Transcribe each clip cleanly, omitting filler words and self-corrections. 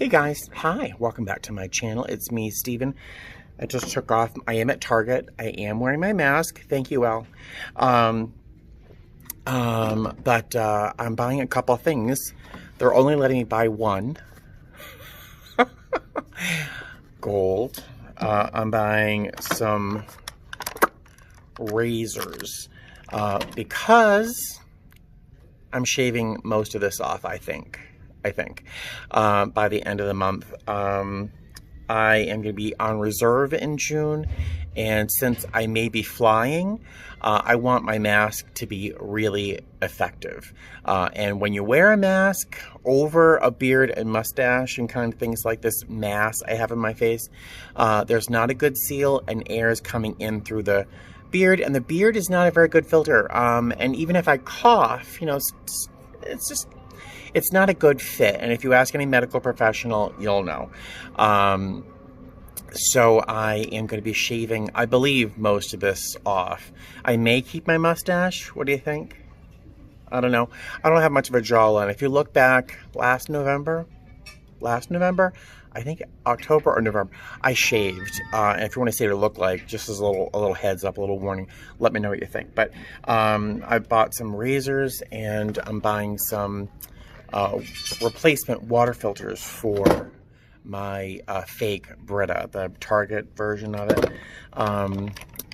Hey guys, hi, welcome back to my channel. It's me, Steven. I just took off, I am at Target. I am wearing my mask. Thank you, Elle. But I'm buying a couple things. They're only letting me buy one. Gold. I'm buying some razors because I'm shaving most of this off, I think, by the end of the month. I am going to be on reserve in June, and since I may be flying, I want my mask to be really effective. And when you wear a mask over a beard and mustache and kind of things like this mass I have in my face, there's not a good seal, and air is coming in through the beard, and the beard is not a very good filter. And even if I cough, you know, it's not a good fit, and if you ask any medical professional, you'll know. So I am going to be shaving, I believe, most of this off. I may keep my mustache. What do you think? I don't know. I don't have much of a jawline. If you look back last November, I think October or November, I shaved. And if you want to see what it looked like, just as a little heads up, a little warning, let me know what you think. But I bought some razors, and I'm buying some replacement water filters for my fake Brita, the Target version of it.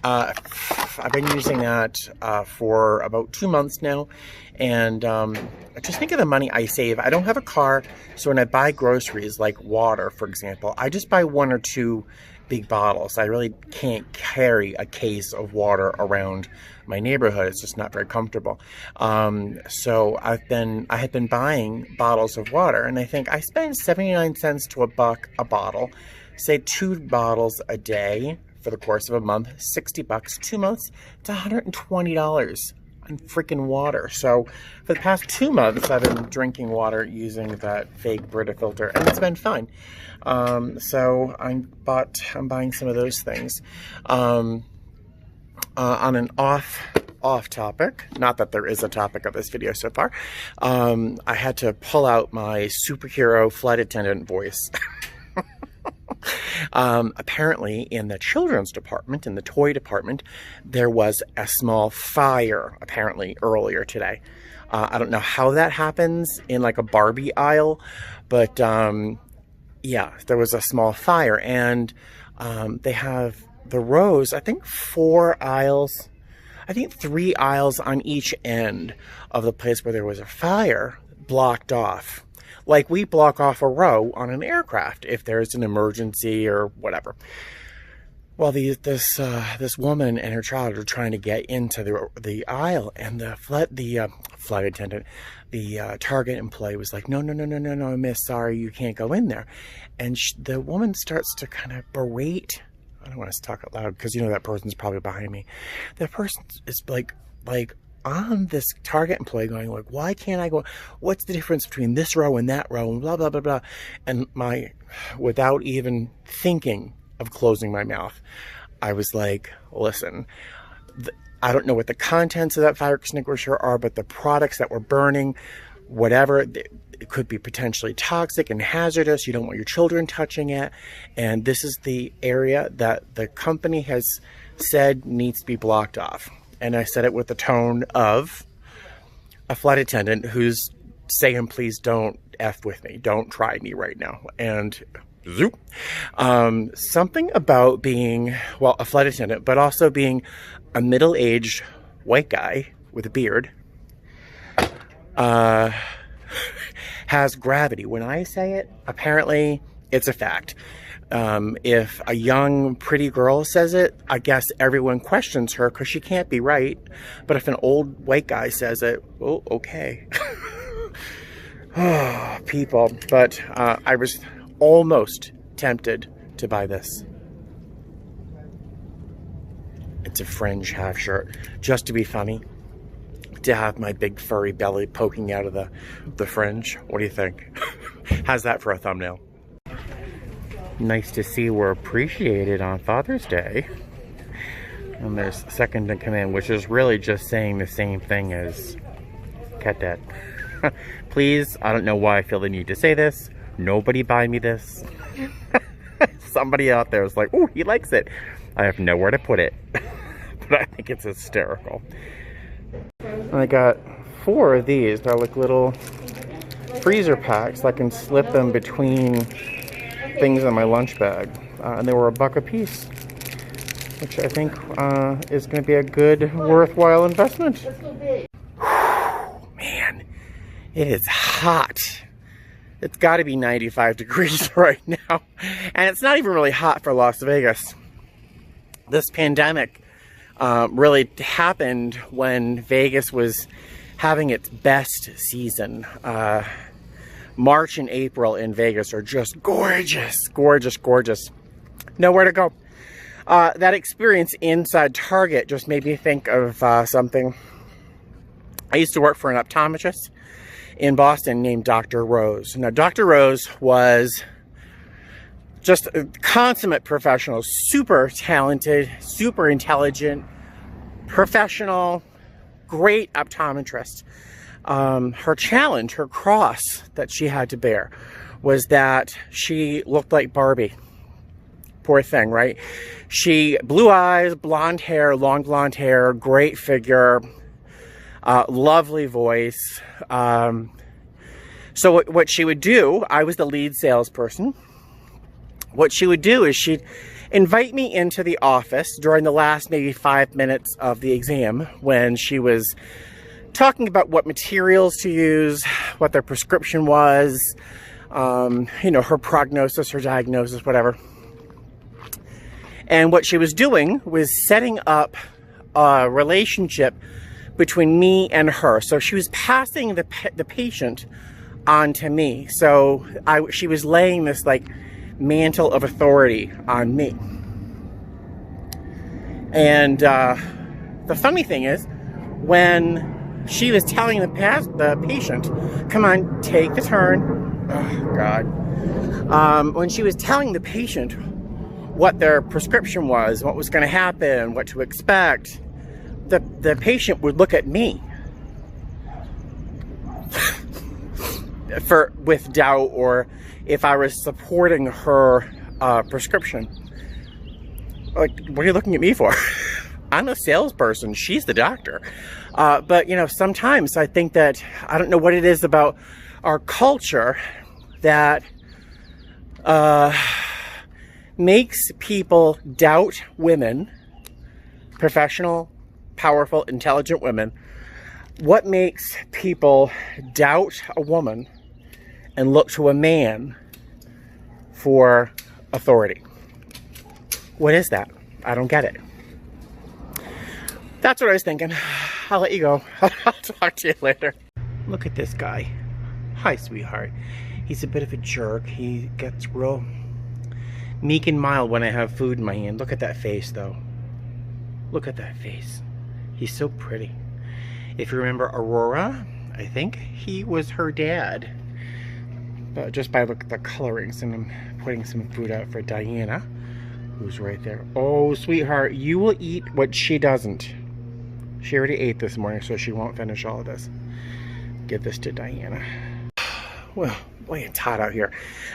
I've been using that for about 2 months now, and just think of the money I save. I don't have a car, so when I buy groceries like water, for example, I just buy 1 or 2 big bottles. I really can't carry a case of water around my neighborhood. It's just not very comfortable. So I had been buying bottles of water, and I think I spend 79 cents to $1 a bottle. Say 2 bottles a day for the course of a month, 60 bucks. 2 months, it's $120 on freaking water. So for the past 2 months, I've been drinking water using that fake Brita filter, and it's been fine. So I'm buying some of those things. On an off topic, not that there is a topic of this video so far, I had to pull out my superhero flight attendant voice. Apparently in the children's department, in the toy department, there was a small fire, apparently earlier today. I don't know how that happens in like a Barbie aisle, but yeah, there was a small fire, and they have the rows, I think 4 aisles, I think 3 aisles on each end of the place where there was a fire blocked off. Like we block off a row on an aircraft if there's an emergency or whatever. Well, this woman and her child are trying to get into the aisle, and the flight attendant, the Target employee was like, no, miss, sorry, you can't go in there. And the woman starts to kind of berate. I don't want to talk out loud because you know that person's probably behind me. That person is like on this Target employee going like, why can't I go? What's the difference between this row and that row, and blah, blah, blah, blah. And without even thinking of closing my mouth, I was like, listen, I don't know what the contents of that fire extinguisher are, but the products that were burning, whatever, it could be potentially toxic and hazardous. You don't want your children touching it. And this is the area that the company has said needs to be blocked off. And I said it with the tone of a flight attendant who's saying, please don't F with me. Don't try me right now. And zoop. Something about being, well, a flight attendant, but also being a middle-aged white guy with a beard has gravity. When I say it, apparently it's a fact. If a young, pretty girl says it, I guess everyone questions her because she can't be right. But if an old white guy says it, oh, okay. Oh, people. But I was almost tempted to buy this. It's a fringe half shirt, just to be funny, to have my big furry belly poking out of the fringe. What do you think? How's that for a thumbnail? Nice to see we're appreciated on Father's Day. And there's second in command, which is really just saying the same thing as Cat Dad. Please, I don't know why I feel the need to say this, Nobody buy me this. Somebody out there is like, oh, he likes it. I have nowhere to put it. But I think it's hysterical. And I got 4 of these. They're like little freezer packs. I can slip them between things in my lunch bag. And they were $1 a piece, which I think is going to be a good, worthwhile investment. Man, it is hot. It's got to be 95 degrees right now. And it's not even really hot for Las Vegas. This pandemic really happened when Vegas was having its best season. March and April in Vegas are just gorgeous, gorgeous, gorgeous. Nowhere to go. That experience inside Target just made me think of something. I used to work for an optometrist in Boston named Dr. Rose. Now, Dr. Rose was just a consummate professional, super talented, super intelligent, professional, great optometrist. Her challenge, her cross that she had to bear was that she looked like Barbie. Poor thing, right? She, blue eyes, blonde hair, long blonde hair, great figure, lovely voice. So what she would do, I was the lead salesperson. What she would do is she'd invite me into the office during the last maybe 5 minutes of the exam when she was talking about what materials to use, what their prescription was, you know, her prognosis, her diagnosis, whatever. And what she was doing was setting up a relationship between me and her. So she was passing the patient on to me. So she was laying this like mantle of authority on me. And the funny thing is, when she was telling the patient, come on, take the turn. Oh, God. When she was telling the patient what their prescription was, what was going to happen, what to expect, the patient would look at me with doubt, or if I was supporting her prescription. Like, what are you looking at me for? I'm a salesperson. She's the doctor. But, you know, sometimes I think that, I don't know what it is about our culture that makes people doubt women, professional, powerful, intelligent women. What makes people doubt a woman and look to a man for authority? What is that? I don't get it. That's what I was thinking. I'll let you go. I'll talk to you later. Look at this guy. Hi, sweetheart. He's a bit of a jerk. He gets real meek and mild when I have food in my hand. Look at that face, though. Look at that face. He's so pretty. If you remember Aurora, I think he was her dad. But just by look at the colorings, and I'm putting some food out for Diana, who's right there. Oh, sweetheart, you will eat what she doesn't. She already ate this morning, so she won't finish all of this. Give this to Diana. Well, boy, it's hot out here.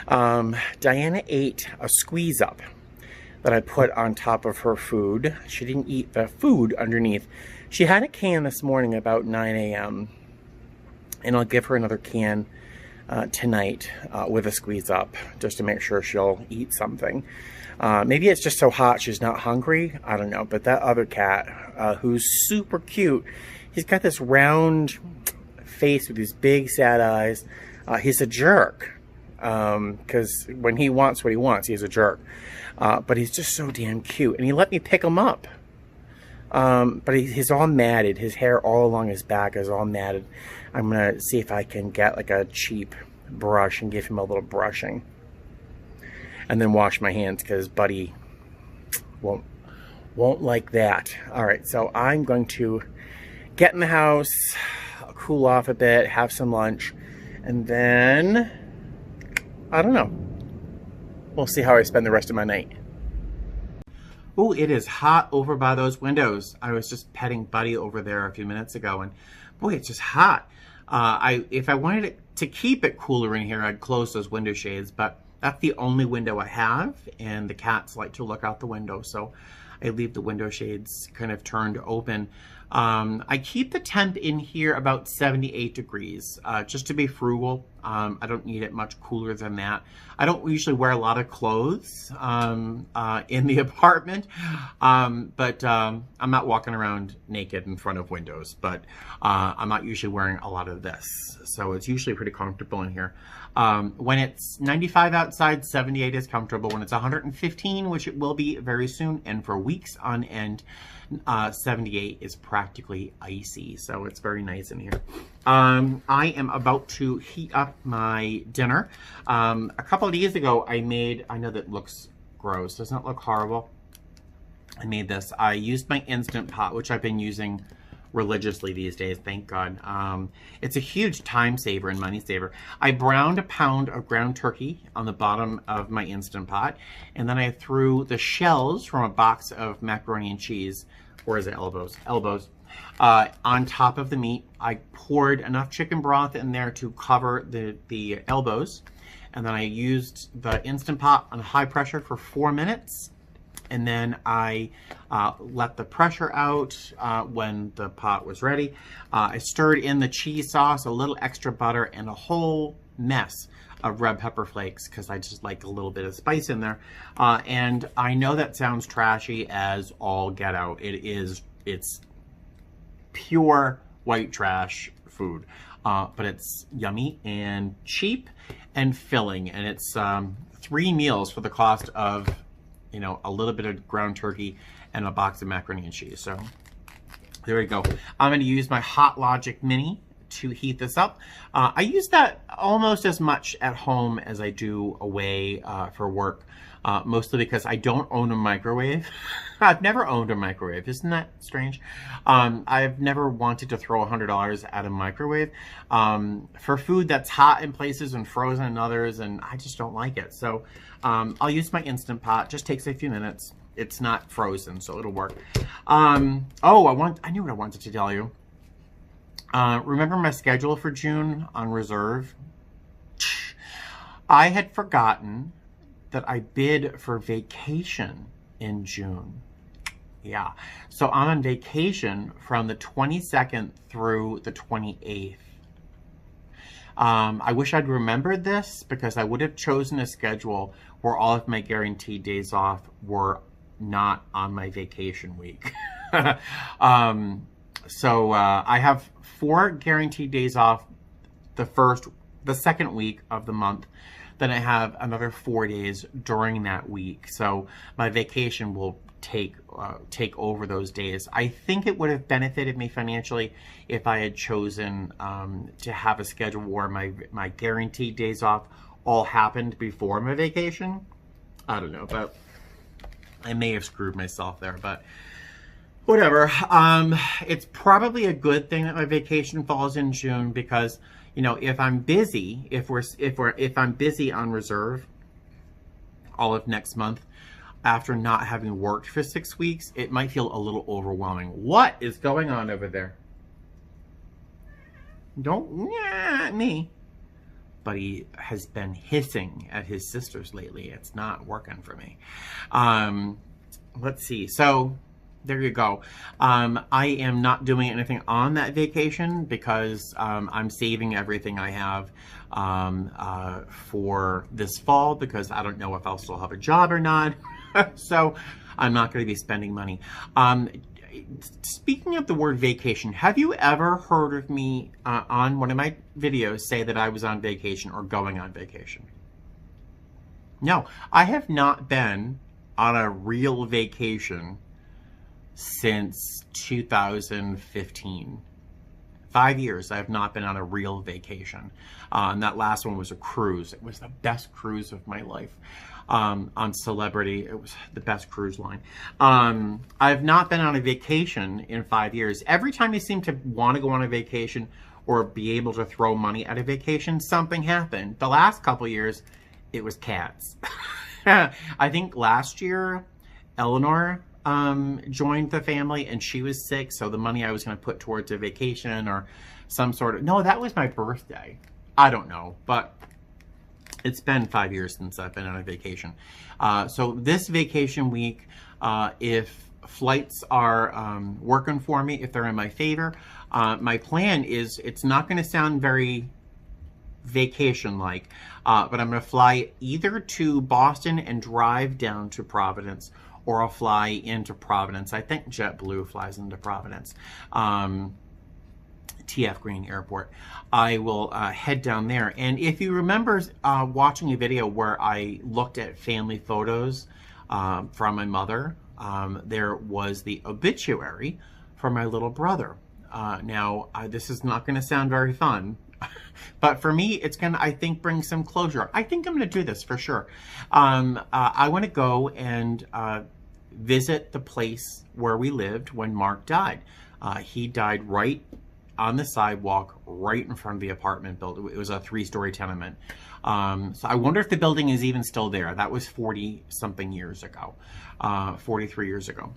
Diana ate a squeeze up that I put on top of her food. She didn't eat the food underneath. She had a can this morning about 9 a.m. And I'll give her another can tonight with a squeeze up, just to make sure she'll eat something. Maybe it's just so hot she's not hungry. I don't know. But that other cat, who's super cute, he's got this round face with these big sad eyes. He's a jerk. Because when he wants what he wants, he's a jerk. But he's just so damn cute. And he let me pick him up. But he's all matted. His hair all along his back is all matted. I'm going to see if I can get like a cheap brush and give him a little brushing. And then wash my hands, because Buddy won't like that. All right, so I'm going to get in the house, cool off a bit, have some lunch, and then, I don't know. We'll see how I spend the rest of my night. Oh, it is hot over by those windows. I was just petting Buddy over there a few minutes ago, and boy, it's just hot. If I wanted it to keep it cooler in here, I'd close those window shades, but that's the only window I have, and the cats like to look out the window, so I leave the window shades kind of turned open. I keep the temp in here about 78 degrees, just to be frugal. I don't need it much cooler than that. I don't usually wear a lot of clothes in the apartment, but I'm not walking around naked in front of windows, but I'm not usually wearing a lot of this. So it's usually pretty comfortable in here. When it's 95 outside, 78 is comfortable. When it's 115, which it will be very soon, and for weeks on end, 78 is practically icy, so it's very nice in here. I am about to heat up my dinner. A couple of days ago, I know that looks gross. Doesn't it look horrible? I made this. I used my Instant Pot, which I've been using religiously these days, thank God. It's a huge time saver and money saver. I browned a pound of ground turkey on the bottom of my Instant Pot, and then I threw the shells from a box of macaroni and cheese, or is it elbows? Elbows. On top of the meat. I poured enough chicken broth in there to cover the elbows, and then I used the Instant Pot on high pressure for 4 minutes. And then I let the pressure out when the pot was ready. I stirred in the cheese sauce, a little extra butter, and a whole mess of red pepper flakes because I just like a little bit of spice in there. And I know that sounds trashy as all get out. It's pure white trash food, but it's yummy and cheap and filling. And it's 3 meals for the cost of, you know, a little bit of ground turkey and a box of macaroni and cheese. So there we go. I'm going to use my Hot Logic Mini to heat this up. I use that almost as much at home as I do away for work, mostly because I don't own a microwave. I've never owned a microwave. Isn't that strange? I've never wanted to throw $100 at a microwave for food that's hot in places and frozen in others, and I just don't like it. So I'll use my Instant Pot. Just takes a few minutes. It's not frozen, so it'll work. I knew what I wanted to tell you. Remember my schedule for June on reserve? I had forgotten that I bid for vacation in June. Yeah, so I'm on vacation from the 22nd through the 28th. I wish I'd remembered this because I would have chosen a schedule where all of my guaranteed days off were not on my vacation week. So I have 4 guaranteed days off the second week of the month. Then I have another 4 days during that week. So my vacation will take over those days. I think it would have benefited me financially if I had chosen to have a schedule where my guaranteed days off all happened before my vacation. I don't know, but I may have screwed myself there, but whatever. It's probably a good thing that my vacation falls in June because, you know, if I'm busy, if I'm busy on reserve all of next month, after not having worked for 6 weeks, it might feel a little overwhelming. What is going on over there? Don't me. But he has been hissing at his sisters lately. It's not working for me. Let's see. So there you go. I am not doing anything on that vacation because I'm saving everything I have for this fall because I don't know if I'll still have a job or not. So I'm not going to be spending money. Speaking of the word vacation, have you ever heard of me on one of my videos say that I was on vacation or going on vacation? No, I have not been on a real vacation since 2015. 5 years I have not been on a real vacation. And that last one was a cruise. It was the best cruise of my life. On Celebrity, it was the best cruise line. I've not been on a vacation in 5 years. Every time I seem to want to go on a vacation or be able to throw money at a vacation, something happened. The last couple years, it was cats. I think last year, Eleanor joined the family and she was sick, so the money I was going to put towards a vacation or some sort of, no, that was my birthday. I don't know, but it's been 5 years since I've been on a vacation. So this vacation week, if flights are working for me, if they're in my favor, my plan is, it's not going to sound very vacation-like, but I'm going to fly either to Boston and drive down to Providence, or I'll fly into Providence. I think JetBlue flies into Providence. TF Green Airport. I will head down there. And if you remember watching a video where I looked at family photos from my mother, there was the obituary for my little brother. Now, this is not going to sound very fun, but for me, it's going to, I think, bring some closure. I think I'm going to do this for sure. I want to go and visit the place where we lived when Mark died. He died right on the sidewalk, right in front of the apartment building. It was a 3-story tenement. So I wonder if the building is even still there. That was 40-something years ago, 43 years ago.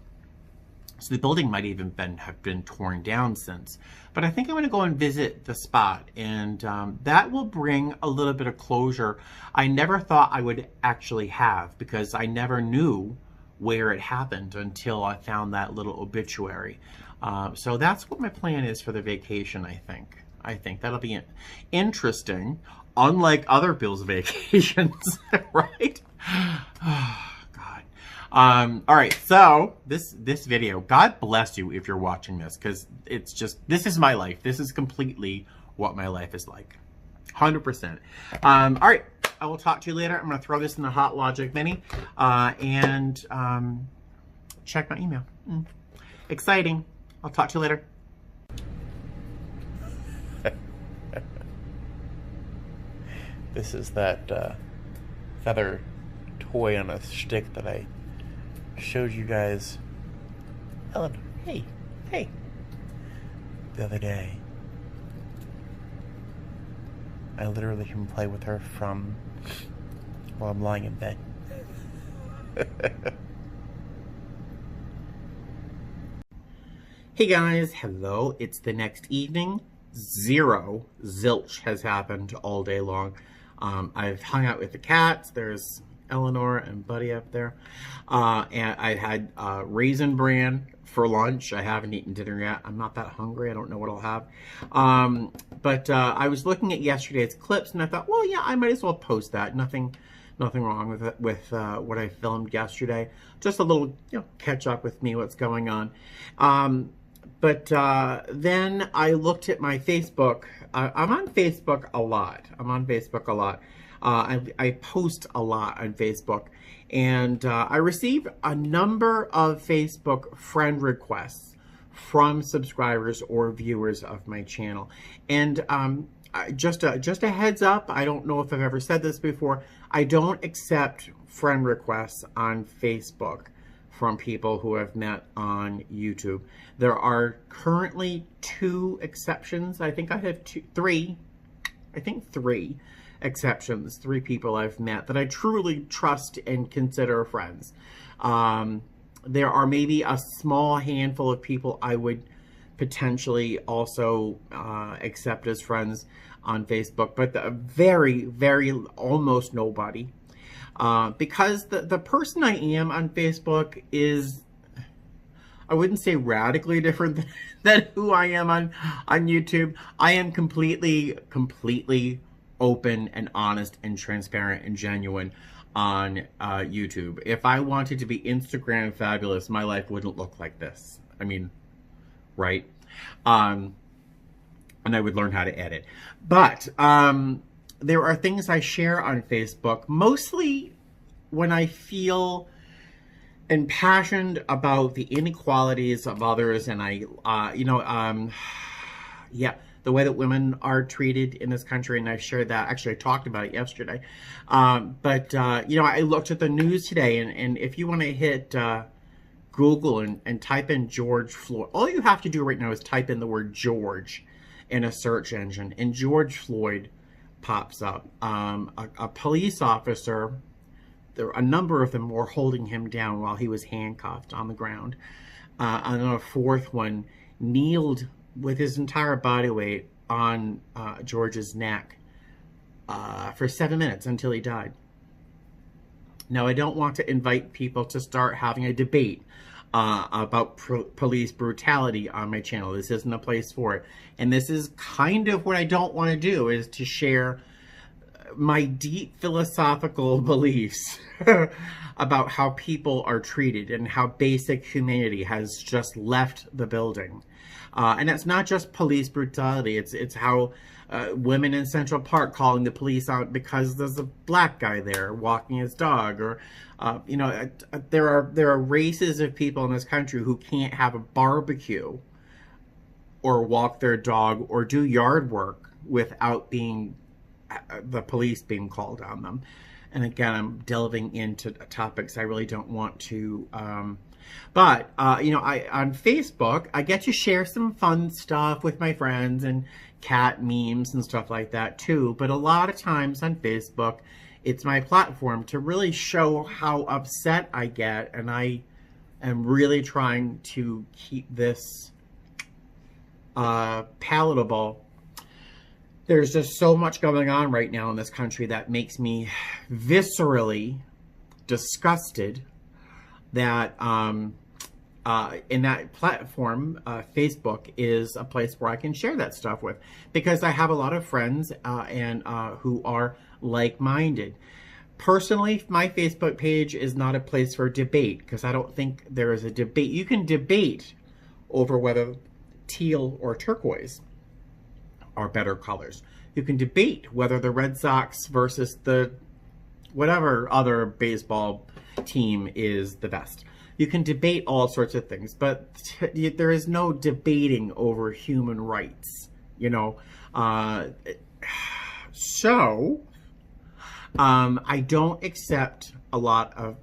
So the building might even have been torn down since. But I think I'm going to go and visit the spot, and that will bring a little bit of closure I never thought I would actually have, because I never knew where it happened until I found that little obituary. So that's what my plan is for the vacation, I think. I think that'll be interesting, unlike other Bill's vacations, right? Oh, God. All right, so this video, God bless you if you're watching this, because it's just, this is my life. This is completely what my life is like. 100%. All right, I will talk to you later. I'm going to throw this in the Hot Logic Mini and check my email. Exciting. I'll talk to you later. This is that feather toy on a stick that I showed you guys, Ellen, hey, the other day. I literally can play with her from while I'm lying in bed. Hey guys, hello, it's the next evening. Zilch has happened all day long. I've hung out with the cats. There's Eleanor and Buddy up there. And I had Raisin Bran for lunch. I haven't eaten dinner yet. I'm not that hungry. I don't know what I'll have. But I was looking at yesterday's clips and I thought, well, yeah, I might as well post that. Nothing wrong with it, with what I filmed yesterday. Just a little, catch up with me, what's going on. But then I looked at my Facebook. I'm on Facebook a lot. I post a lot on Facebook. And I received a number of Facebook friend requests from subscribers or viewers of my channel. And just a heads up, I don't know if I've ever said this before, I don't accept friend requests on Facebook from people who I've met on YouTube. There are currently 2 exceptions. I think I have 3 exceptions, 3 people I've met that I truly trust and consider friends. There are maybe a small handful of people I would potentially also accept as friends on Facebook, but very almost nobody. Because the person I am on Facebook is, I wouldn't say radically different than who I am on YouTube. I am completely open and honest and transparent and genuine on YouTube. If I wanted to be Instagram fabulous, my life wouldn't look like this. I mean, right? And I would learn how to edit. But there are things I share on Facebook, mostly when I feel impassioned about the inequalities of others, and the way that women are treated in this country, and I've shared that. Actually, I talked about it yesterday. I looked at the news today, and if you want to hit Google and type in George Floyd, all you have to do right now is type in the word George in a search engine, and George Floyd pops up. A police officer, a number of them were holding him down while he was handcuffed on the ground. And then a 4th one kneeled with his entire body weight on George's neck for 7 minutes until he died. Now, I don't want to invite people to start having a debate about police brutality on my channel. This isn't a place for it. And this is kind of what I don't want to do, is to share my deep philosophical beliefs about how people are treated and how basic humanity has just left the building. And it's not just police brutality. It's how women in Central Park calling the police out because there's a black guy there walking his dog, or you know, there are races of people in this country who can't have a barbecue or walk their dog or do yard work without being the police being called on them. And again, I'm delving into topics I really don't want to. But you know, on Facebook, I get to share some fun stuff with my friends and cat memes and stuff like that too. But a lot of times on Facebook, it's my platform to really show how upset I get, and I am really trying to keep this palatable. There's just so much going on right now in this country that makes me viscerally disgusted that in that platform, Facebook is a place where I can share that stuff with, because I have a lot of friends and who are like-minded. Personally, my Facebook page is not a place for debate, because I don't think there is a debate. You can debate over whether teal or turquoise are better colors. You can debate whether the Red Sox versus the whatever other baseball team is the best. You can debate all sorts of things, but there is no debating over human rights, you know. So I don't accept a lot of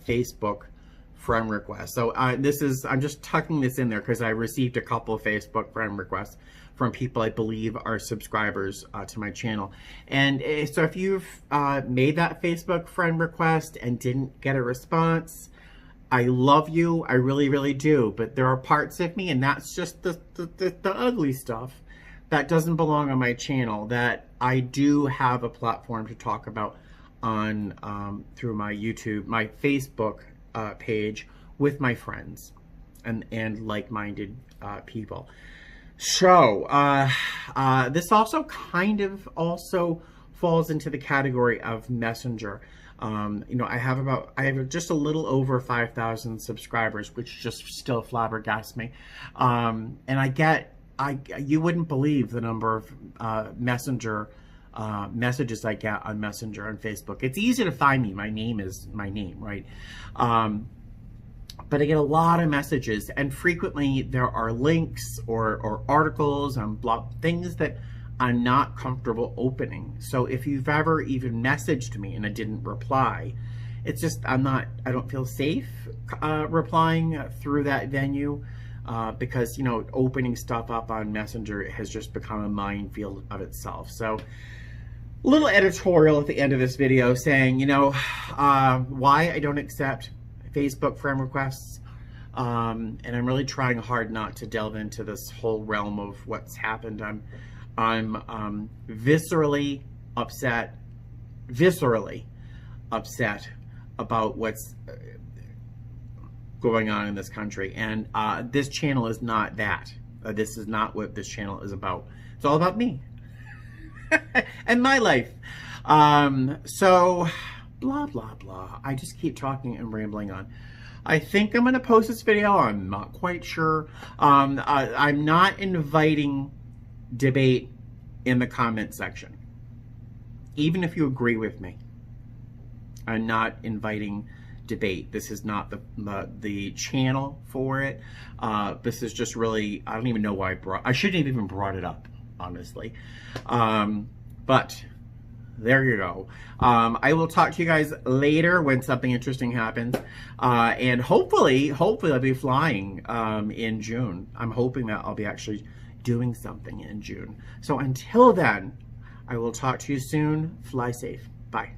Facebook friend requests. So I'm just tucking this in there because I received a couple of Facebook friend requests from people I believe are subscribers to my channel. And so if you've made that Facebook friend request and didn't get a response, I love you, I really, really do. But there are parts of me, and that's just the ugly stuff that doesn't belong on my channel, that I do have a platform to talk about on through my YouTube, my Facebook page with my friends and like-minded people. So this also kind of also falls into the category of Messenger. You know, I have just a little over 5,000 subscribers, which just still flabbergasts me. And you wouldn't believe the number of Messenger messages I get on Messenger on Facebook. It's easy to find me. My name is my name, right? But I get a lot of messages, and frequently there are links or articles on blog, things that I'm not comfortable opening. So if you've ever even messaged me and I didn't reply, it's just I don't feel safe replying through that venue because, you know, opening stuff up on Messenger has just become a minefield of itself. So a little editorial at the end of this video saying, you know, why I don't accept Facebook friend requests. And I'm really trying hard not to delve into this whole realm of what's happened. I'm viscerally upset about what's going on in this country. And this channel is not that. This is not what this channel is about. It's all about me and my life. So blah, blah, blah. I just keep talking and rambling on. I think I'm going to post this video. I'm not quite sure. I'm not inviting debate in the comment section. Even if you agree with me, I'm not inviting debate. This is not the channel for it. This is just really, I don't even know why I shouldn't have even brought it up, honestly. But there you go. I will talk to you guys later when something interesting happens. And hopefully I'll be flying in June. I'm hoping that I'll be actually doing something in June. So until then, I will talk to you soon. Fly safe. Bye.